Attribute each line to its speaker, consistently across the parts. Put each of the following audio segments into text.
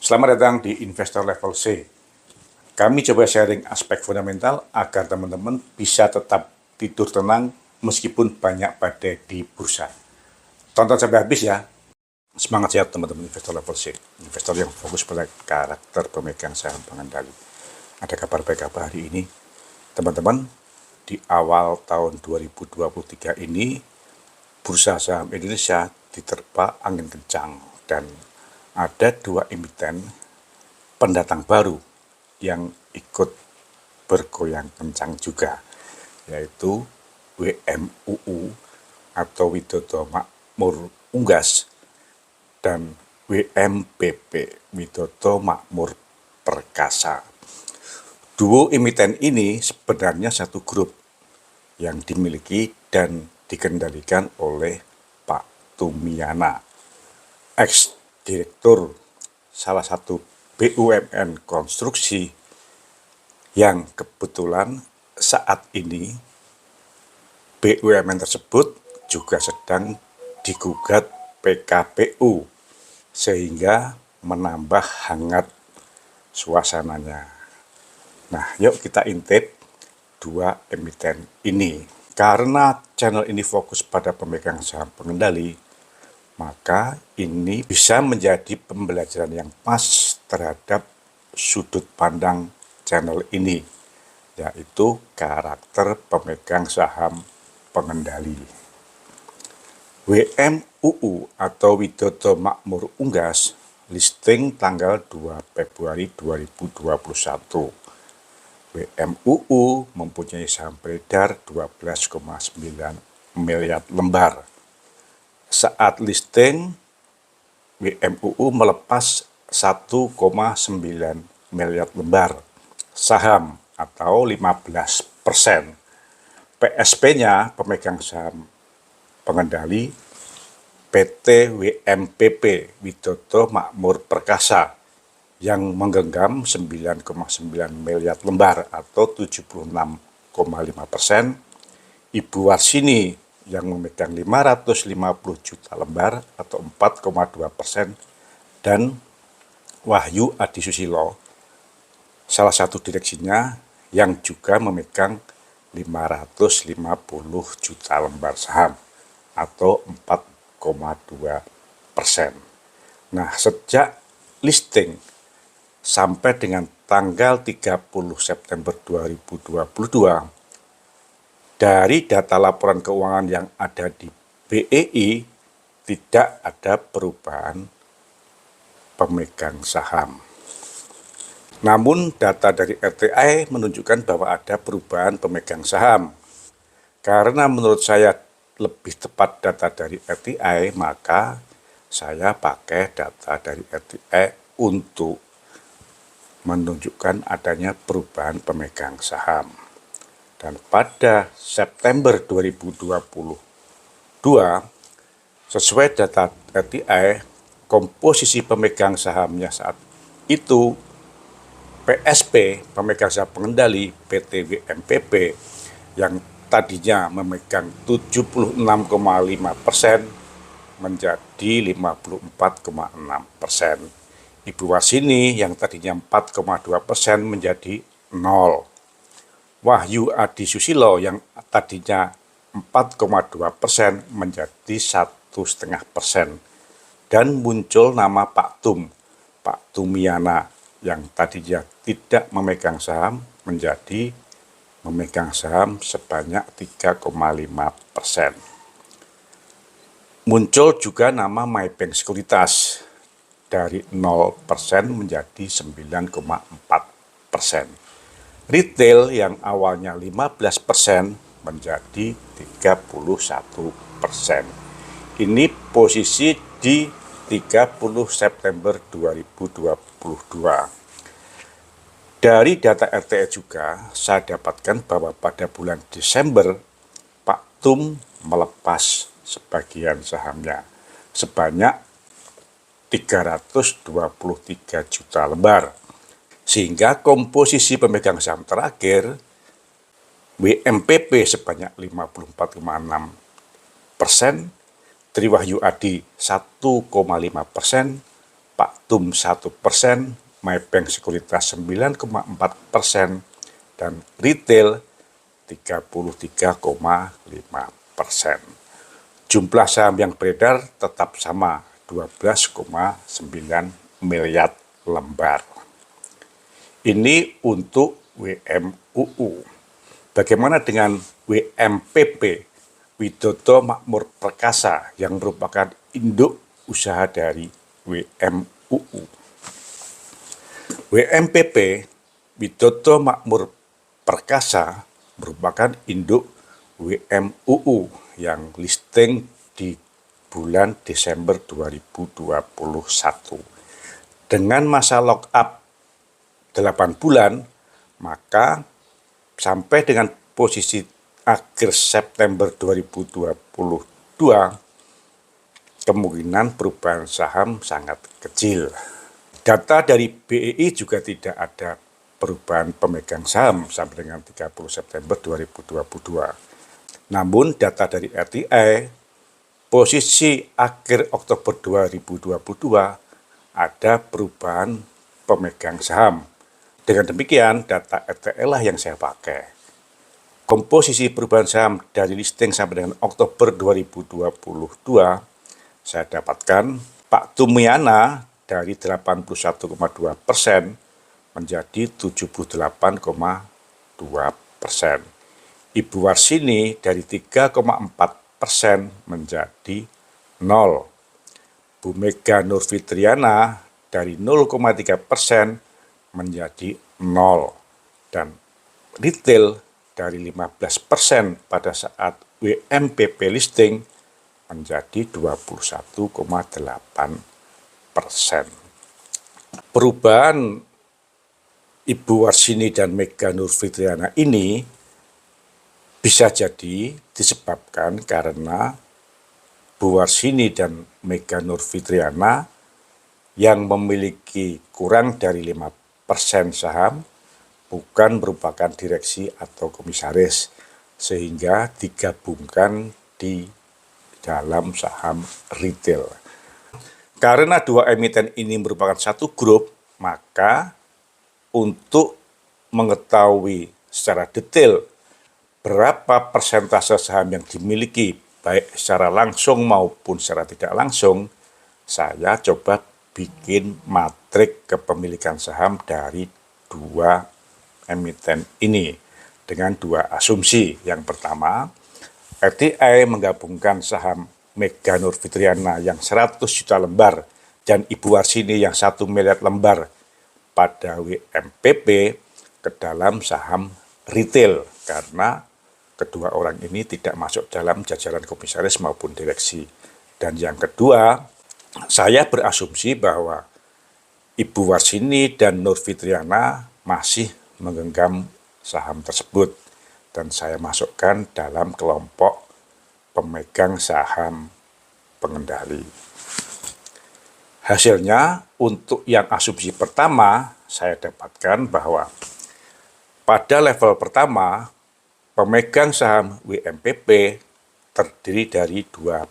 Speaker 1: Selamat datang di Investor Level C. Kami coba sharing aspek fundamental agar teman-teman bisa tetap tidur tenang meskipun banyak badai di bursa. Tonton sampai habis ya. Semangat sehat teman-teman Investor Level C. Investor yang fokus pada karakter pemegang saham pengendali. Ada kabar baik apa hari ini? Teman-teman, di awal tahun 2023 ini, bursa saham Indonesia diterpa angin kencang dan ada dua emiten pendatang baru yang ikut bergoyang kencang juga, yaitu WMUU atau Widodo Makmur Unggas dan WMPP Widodo Makmur Perkasa. Duo emiten ini sebenarnya satu grup yang dimiliki dan dikendalikan oleh Pak Tumiana, ex-direktur salah satu BUMN konstruksi yang kebetulan saat ini BUMN tersebut juga sedang digugat PKPU sehingga menambah hangat suasananya. Nah, yuk kita intip dua emiten ini. Karena channel ini fokus pada pemegang saham pengendali, maka ini bisa menjadi pembelajaran yang pas terhadap sudut pandang channel ini, yaitu karakter pemegang saham pengendali. WMUU atau Widodo Makmur Unggas listing tanggal 2 Februari 2021. WMUU mempunyai saham beredar 12,9 miliar lembar. Saat listing, WMUU melepas 1,9 miliar lembar saham atau 15%. PSP-nya, pemegang saham pengendali, PT WMPP Widodo Makmur Perkasa, yang menggenggam 9,9 miliar lembar atau 76,5%. Ibu Warsini yang memegang 550 juta lembar atau 4,2%, dan Wahyu Adi Susilo, salah satu direksinya, yang juga memegang 550 juta lembar saham atau 4,2%. Nah, sejak listing sampai dengan tanggal 30 September 2022, dari data laporan keuangan yang ada di BEI, tidak ada perubahan pemegang saham. Namun data dari RTI menunjukkan bahwa ada perubahan pemegang saham. Karena menurut saya lebih tepat data dari RTI, maka saya pakai data dari RTI untuk menunjukkan adanya perubahan pemegang saham. Dan pada September 2022, sesuai data RTI, komposisi pemegang sahamnya saat itu PSP, pemegang saham pengendali PT WMPP, yang tadinya memegang 76,5% menjadi 54,6%. Ibu Warsini yang tadinya 4,2% menjadi 0. Wahyu Adi Susilo yang tadinya 4,2% menjadi 1,5%. Dan muncul nama Pak Tumiana yang tadinya tidak memegang saham menjadi memegang saham sebanyak 3,5%. Muncul juga nama Maybank Sekuritas dari 0% menjadi 9,4%. Retail yang awalnya 15% menjadi 31%. Ini posisi di 30 September 2022. Dari data RTI juga, saya dapatkan bahwa pada bulan Desember, Pak Tum melepas sebagian sahamnya sebanyak 323 juta lembar. Sehingga komposisi pemegang saham terakhir, WMPP sebanyak 54,6%, Triwahyu Adi 1,5%, Pak Patum 1%, Maybank Sekuritas 9,4%, dan retail 33,5%. Jumlah saham yang beredar tetap sama, 12,9 miliar lembar. Ini untuk WMUU. Bagaimana dengan WMPP, Widodo Makmur Perkasa, yang merupakan induk usaha dari WMUU? WMPP, Widodo Makmur Perkasa, merupakan induk WMUU yang listing di bulan Desember 2021. Dengan masa lock-up 8 bulan, maka sampai dengan posisi akhir September 2022, kemungkinan perubahan saham sangat kecil. Data dari BEI juga tidak ada perubahan pemegang saham sampai dengan 30 September 2022. Namun data dari RTI, posisi akhir Oktober 2022 ada perubahan pemegang saham. Dengan demikian, data RTI lah yang saya pakai. Komposisi perubahan saham dari listing sampai dengan Oktober 2022, saya dapatkan Pak Tumiana dari 81,2% menjadi 78,2%. Ibu Warsini dari 3,4% menjadi 0. Bu Mega Nurfitriana dari 0,3% menjadi 0. Dan retail dari 15% pada saat WMPP listing menjadi 21,8%. Perubahan Ibu Warsini dan Mega Nurfitriana ini bisa jadi disebabkan karena Bu Warsini dan Mega Nurfitriana yang memiliki kurang dari 5% saham bukan merupakan direksi atau komisaris, sehingga digabungkan di dalam saham retail. Karena dua emiten ini merupakan satu grup, maka untuk mengetahui secara detail berapa persentase saham yang dimiliki baik secara langsung maupun secara tidak langsung, saya coba bikin matrik kepemilikan saham dari dua emiten ini dengan dua asumsi. Yang pertama, RTI menggabungkan saham Mega Nurfitriana yang 100 juta lembar dan Ibu Warsini yang 1 miliar lembar pada WMPP ke dalam saham retail, karena kedua orang ini tidak masuk dalam jajaran komisaris maupun direksi. Dan yang kedua, saya berasumsi bahwa Ibu Warsini dan Nurfitriana masih menggenggam saham tersebut, dan saya masukkan dalam kelompok pemegang saham pengendali. Hasilnya, untuk yang asumsi pertama, saya dapatkan bahwa pada level pertama, pemegang saham WMPP terdiri dari dua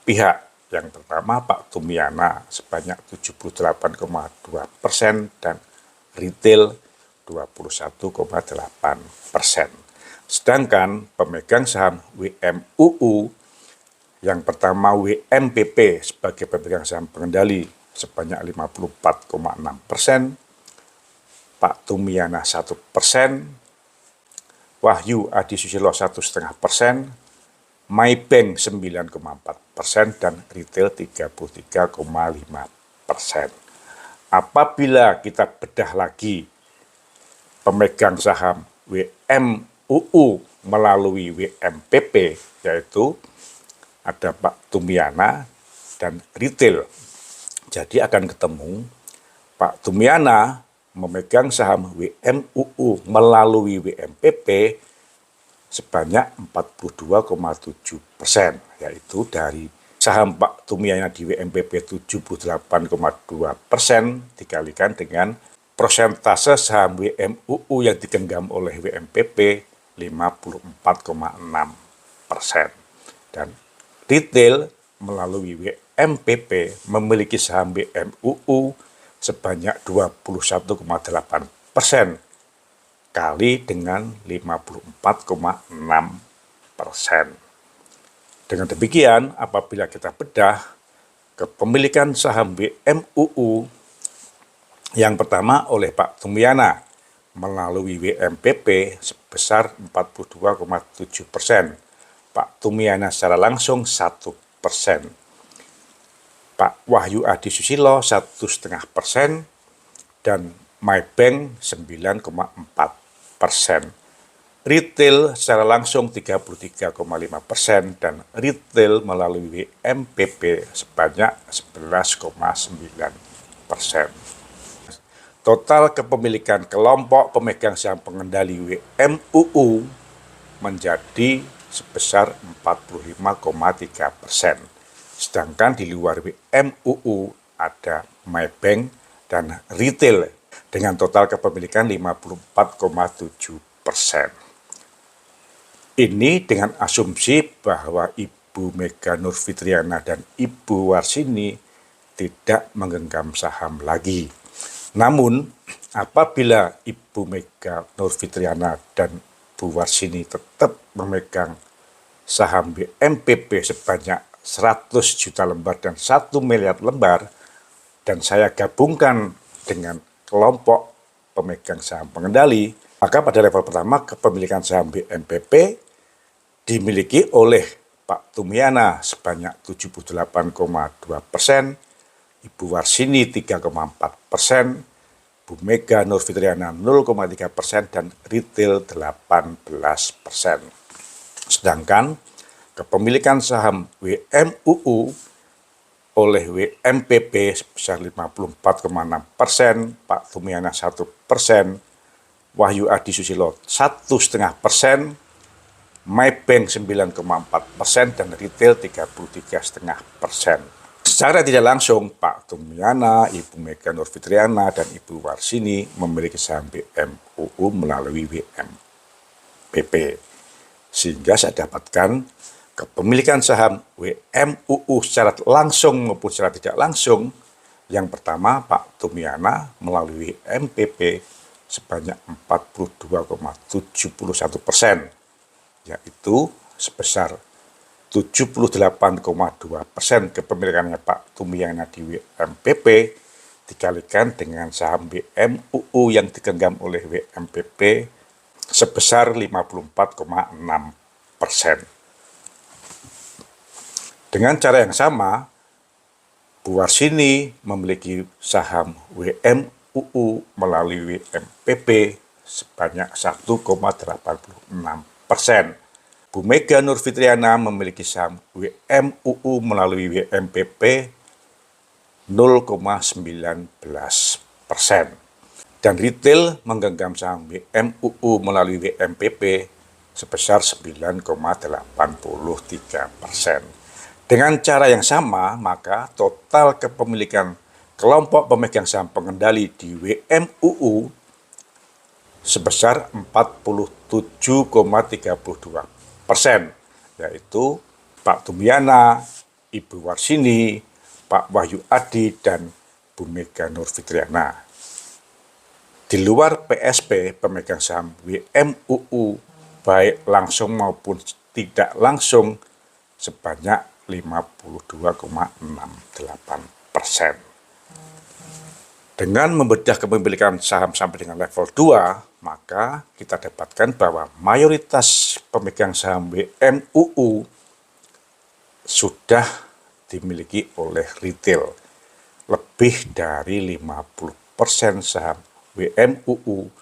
Speaker 1: pihak. Yang pertama Pak Tumiana sebanyak 78,2% dan retail 21,8%. Sedangkan pemegang saham WMUU yang pertama WMPP sebagai pemegang saham pengendali sebanyak 54,6%, Pak Tumiana 1%, Wahyu Adi Susilo 1,5%, Maybank 9,4% dan retail 33,5%. Apabila kita bedah lagi pemegang saham WMUU melalui WMPP, yaitu ada Pak Tumiana dan retail. Jadi akan ketemu Pak Tumiana memegang saham WMUU melalui WMPP sebanyak 42,7%, yaitu dari saham Pak Tumiana di WMPP 78,2% dikalikan dengan persentase saham WMUU yang digenggam oleh WMPP 54,6%. Dan retail melalui WMPP memiliki saham WMUU sebanyak 21,8% kali dengan 54,6%. Dengan demikian, apabila kita bedah kepemilikan saham WMUU yang pertama oleh Pak Tumiana melalui WMPP sebesar 42,7%, Pak Tumiana secara langsung 1%, Pak Wahyu Adi Susilo 1,5%, dan Maybank 9,4%. Retail secara langsung 33,5% dan retail melalui WMPP sebanyak 11,9%. Total kepemilikan kelompok pemegang saham pengendali WMUU menjadi sebesar 45,3%. Sedangkan di luar WMUU ada Maybank dan retail dengan total kepemilikan 54,7%. Ini dengan asumsi bahwa Ibu Mega Nurfitriana dan Ibu Warsini tidak menggenggam saham lagi. Namun, apabila Ibu Mega Nurfitriana dan Bu Warsini tetap memegang saham WMPP sebanyak 100 juta lembar dan 1 miliar lembar, dan saya gabungkan dengan kelompok pemegang saham pengendali, maka pada level pertama kepemilikan saham WMPP dimiliki oleh Pak Tumiana sebanyak 78,2%, Ibu Warsini 3,4%, Bu Mega Nurfitriana 0,3%, dan retail 18%. Sedangkan kepemilikan saham WMUU oleh WMPP sebesar 54,6%, Pak Tumiana 1%, Wahyu Adi Susilo 1,5%, Maybank 9,4%, dan retail 33,5%. Secara tidak langsung, Pak Tumiana, Ibu Mega Nurfitriana, dan Ibu Warsini memiliki saham WMUU melalui WMPP. Sehingga saya dapatkan kepemilikan saham WMUU secara langsung maupun secara tidak langsung. Yang pertama, Pak Tumiana melalui WMPP sebanyak 42,71%, yaitu sebesar 78,2% kepemilikannya Pak Tumiana di WMPP dikalikan dengan saham WMUU yang digenggam oleh WMPP sebesar 54,6%. Dengan cara yang sama, Bu Warsini memiliki saham WMUU melalui WMPP sebanyak 1,86%. Bu Mega Nurfitriana memiliki saham WMUU melalui WMPP 0,19%. Dan retail menggenggam saham WMUU melalui WMPP sebesar 9,83%. Dengan cara yang sama, maka total kepemilikan kelompok pemegang saham pengendali di WMUU sebesar 47,32%, yaitu Pak Tumiana, Ibu Warsini, Pak Wahyu Adi, dan Bu Mega Nurfitriana. Di luar PSP, pemegang saham WMUU baik langsung maupun tidak langsung sebanyak 52,68%. Dengan membedah kepemilikan saham sampai dengan level 2, maka kita dapatkan bahwa mayoritas pemegang saham WMUU sudah dimiliki oleh retail. Lebih dari 50% saham WMUU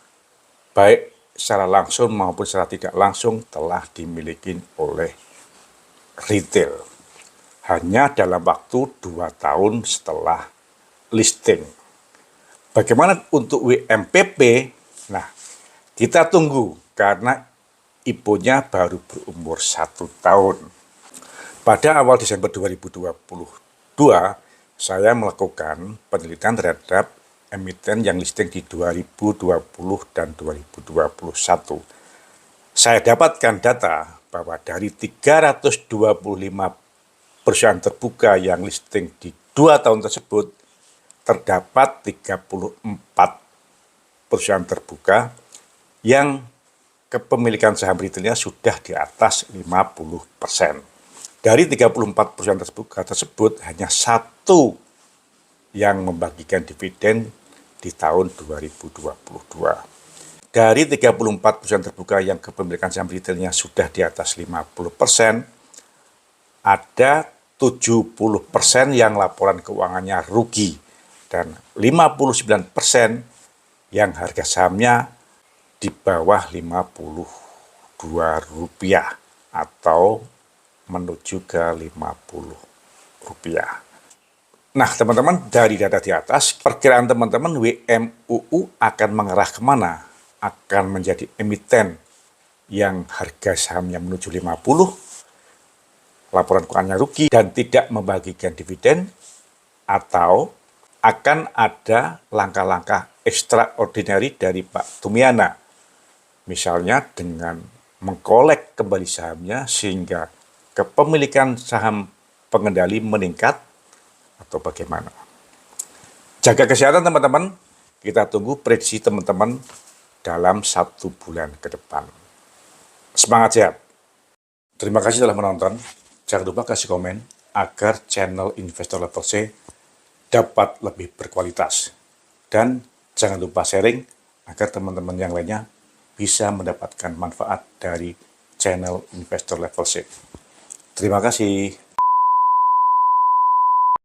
Speaker 1: baik secara langsung maupun secara tidak langsung telah dimiliki oleh retail. Hanya dalam waktu 2 tahun setelah listing. Bagaimana untuk WMPP? Nah, kita tunggu karena IPO-nya baru berumur 1 tahun. Pada awal Desember 2022, saya melakukan penelitian terhadap emiten yang listing di 2020 dan 2021. Saya dapatkan data bahwa dari 325 perusahaan terbuka yang listing di 2 tahun tersebut, terdapat 34 perusahaan terbuka yang kepemilikan saham retailnya sudah di atas 50%. Dari 34 perusahaan tersebut, hanya satu yang membagikan dividen di tahun 2022. Dari 34 perusahaan terbuka yang kepemilikan saham retailnya sudah di atas 50%, ada 70% yang laporan keuangannya rugi dan 59% yang harga sahamnya di bawah Rp52 atau menuju ke Rp50. Nah, teman-teman, dari data di atas, perkiraan teman-teman WMUU akan mengarah kemana? Akan menjadi emiten yang harga sahamnya menuju 50, laporan keuangannya rugi dan tidak membagikan dividen, atau akan ada langkah-langkah extraordinary dari Pak Tumiana, misalnya dengan mengkolek kembali sahamnya sehingga kepemilikan saham pengendali meningkat, atau bagaimana? Jaga kesehatan teman-teman, kita tunggu prediksi teman-teman dalam 1 bulan ke depan. Semangat sehat. Terima kasih telah menonton. Jangan lupa kasih komen agar channel Investor Level C dapat lebih berkualitas. Dan jangan lupa sharing agar teman-teman yang lainnya bisa mendapatkan manfaat dari channel Investor Level C. Terima kasih.